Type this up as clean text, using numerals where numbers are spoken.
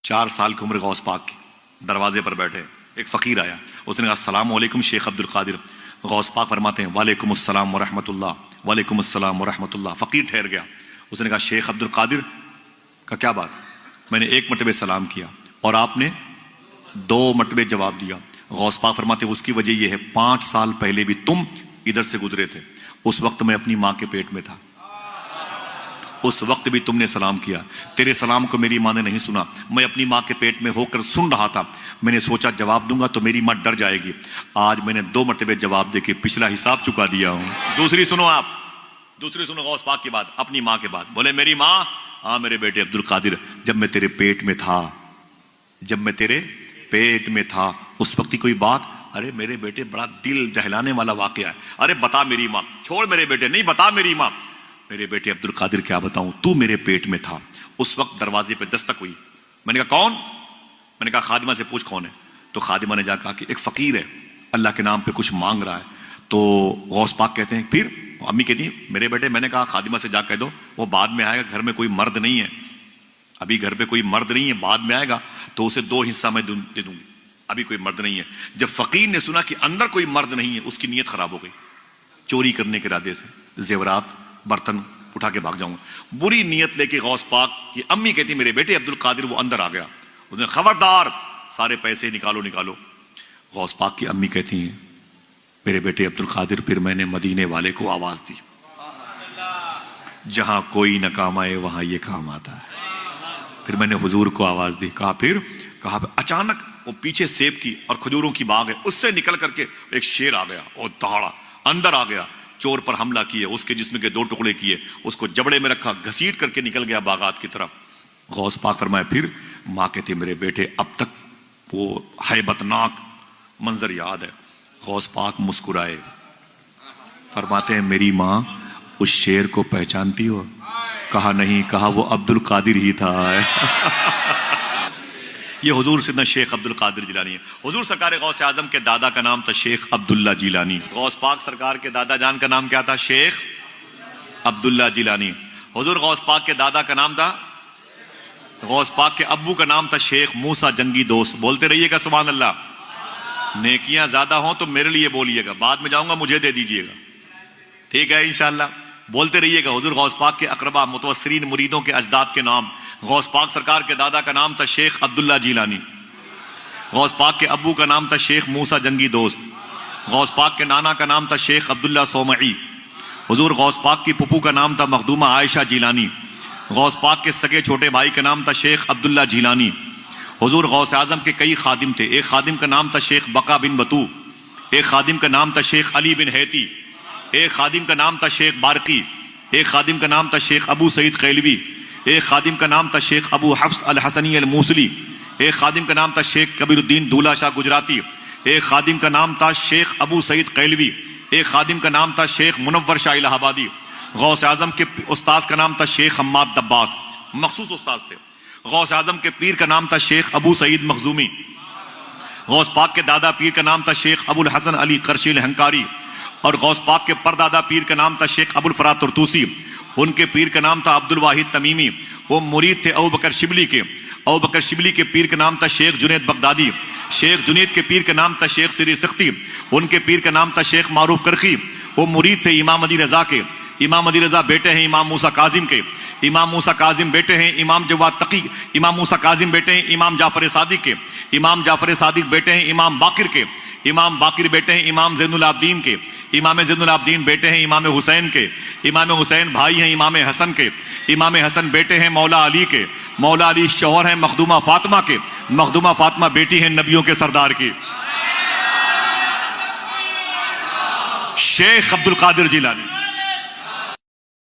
4 سال کی عمر غوث پاک کی، دروازے پر بیٹھے، ایک فقیر آیا، اس نے کہا السلام علیکم شیخ عبد القادر۔ غوث پاک فرماتے ہیں وعلیکم السلام ورحمۃ اللہ، وعلیکم السلام ورحمۃ اللہ۔ فقیر ٹھہر گیا، اس نے کہا شیخ عبد القادر کا کیا بات، میں نے 1 مرتبہ سلام کیا اور آپ نے 2 مرتبہ جواب دیا۔ غوث پاک فرماتے ہیں اس کی وجہ یہ ہے 5 سال پہلے بھی تم ادھر سے گزرے تھے، اس وقت میں اپنی ماں کے پیٹ میں تھا، اس وقت بھی تم نے سلام کیا، تیرے سلام کو میری ماں نے نہیں سنا، میں اپنی ماں کے پیٹ میں ہو کر سن رہا تھا، میں نے سوچا جواب دوں گا تو میری ماں ڈر جائے گی، آج میں نے 2 مرتبہ جواب دے کے پچھلا حساب چکا دیا ہوں۔ دوسری سنو آپ، دوسری سنو غوث پاک کی بات، اپنی ماں کے بات، بولے میری ماں، ہاں میرے بیٹے عبد القادر، جب میں تیرے پیٹ میں تھا، جب میں تیرے پیٹ میں تھا اس وقت کی کوئی بات، ارے میرے بیٹے بڑا دل دہلانے والا واقعہ ہے، ارے بتا میری ماں، چھوڑ میرے بیٹے، نہیں بتا میری ماں۔ میرے بیٹے عبد القادر کیا بتاؤں، تو میرے پیٹ میں تھا، اس وقت دروازے پہ دستک ہوئی، میں نے کہا کون، میں نے کہا خادمہ سے پوچھ کون ہے، تو خادمہ نے جا کہا کہ ایک فقیر ہے اللہ کے نام پہ کچھ مانگ رہا ہے۔ تو غوث پاک کہتے ہیں پھر امی کہتی ہیں میرے بیٹے، میں نے کہا خادمہ سے جا کہہ دو وہ بعد میں آئے گا، گھر میں کوئی مرد نہیں ہے، ابھی گھر پہ کوئی مرد نہیں ہے، بعد میں آئے گا تو اسے 2 حصہ میں دے دوں گی، ابھی کوئی مرد نہیں ہے۔ جب فقیر نے سنا کہ اندر کوئی مرد نہیں ہے، اس کی نیت خراب ہو گئی، چوری کرنے کے ارادے سے زیورات برتن اٹھا کے بھاگ جاؤں گا، بری نیت لے کے غوث پاک کی امی کہتی میرے بیٹے عبد القادر، وہ اندر آ گیا، اس نے خبردار سارے پیسے نکالو نکالو۔ غوث پاک کی امی کہتی ہیں میرے بیٹے عبد القادر، پھر میں نے مدینے والے کو آواز دی، جہاں کوئی نہ کام آئے وہاں یہ کام آتا ہے۔ پھر میں نے حضور کو آواز دی، کہا پھر کہا اچانک وہ پیچھے سیب کی اور کھجوروں کی باغ ہے، اس سے نکل کر کے ایک شیر آ گیا اور دہاڑا اندر آ گیا، چور پر حملہ کیے، اس کے جسم کے 2 ٹکڑے کیے، اس کو جبڑے میں رکھا، گھسیٹ کر کے نکل گیا باغات کی طرف۔ غوث پاک فرمایا پھر ماں کہتی میرے بیٹے اب تک وہ ہیبت ناک منظر یاد ہے۔ غوث پاک مسکرائے، فرماتے ہیں میری ماں اس شیر کو پہچانتی ہو؟ کہا نہیں، کہا وہ عبد القادر ہی تھا۔ یہ حضور سیدنا شیخ عبد القادر جیلانی ہے۔ حضور سرکار غوث اعظم کے دادا کا نام تھا شیخ عبداللہ جیلانی، غوث پاک سرکار کے دادا جان کا نام کیا تھا؟ شیخ عبداللہ جیلانی۔ حضور غوث پاک کے دادا کا نام تھا، غوث پاک کے ابو کا نام تھا شیخ موسیٰ جنگی دوست۔ بولتے رہیے گا سبحان اللہ، نیکیاں زیادہ ہوں تو میرے لیے بولیے گا، بعد میں جاؤں گا مجھے دے دیجیے گا، ٹھیک ہے انشاءاللہ، بولتے رہیے گا۔ حضور غوث پاک کے اقربا متوسرین مریدوں کے اجداد کے نام، غوث پاک سرکار کے دادا کا نام تھا شیخ عبداللہ جیلانی، غوث پاک کے ابو کا نام تھا شیخ موسیٰ جنگی دوست، غوث پاک کے نانا کا نام تھا شیخ عبداللہ صومعی، حضور غوث پاک کی پھپھو کا نام تھا مخدومہ عائشہ جیلانی، غوث پاک کے سگے چھوٹے بھائی کا نام تھا شیخ عبداللہ جیلانی۔ حضور غوث اعظم کے کئی خادم تھے، ایک خادم کا نام تھا شیخ بقا بن بطو، ایک خادم کا نام تھا شیخ علی بن حیتی، ایک خادم کا نام تھا شیخ بارقی، ایک خادم کا نام تھا شیخ ابو سعید قیلوی، ایک خادم کا نام تھا شیخ ابو حفص الحسنی الموصلی، ایک خادم کا نام تھا شیخ کبیر الدین دولہ شاہ گجراتی، ایک خادم کا نام تھا شیخ ابو سعید قیلوی، ایک خادم کا نام تھا شیخ منور شاہ الہ آبادی۔ غوث اعظم کے استاذ کا نام تھا شیخ حماد دباس، مخصوص استاذ تھے۔ غوث اعظم کے پیر کا نام تھا شیخ ابو سعید مخزومی، غوث پاک کے دادا پیر کا نام تھا شیخ ابو الحسن علی قرشی الہنکاری، اور غوث پاک کے پردادا پیر کا نام تھا شیخ ابو الفرات ترتوسی، ان کے پیر کا نام تھا عبد الواحد تمیمی، وہ مرید تھے ابو بکر شبلی کے، ابو بکر شبلی کے پیر کا نام تھا شیخ جنید بغدادی، شیخ جنید کے پیر کا نام تھا شیخ سری سختی، ان کے پیر کا نام تھا شیخ معروف کرخی، وہ مرید تھے امام علی رضا کے، امام علی رضا بیٹے ہیں امام موسیٰ کاظم کے، امام موسیٰ کاظم بیٹے ہیں امام جواد تقی، امام موسیٰ کاظم بیٹے ہیں امام جعفر صادق کے، امام جعفر صادق بیٹے ہیں امام باقر کے، امام باقر بیٹے ہیں امام زین العابدین کے، امام زین العابدین بیٹے ہیں امام حسین کے، امام حسین بھائی ہیں امام حسن کے، امام حسن بیٹے ہیں مولا علی کے، مولا علی شوہر ہیں مخدومہ فاطمہ کے، مخدومہ فاطمہ بیٹی ہیں نبیوں کے سردار کی۔ شیخ عبد القادر جیلانی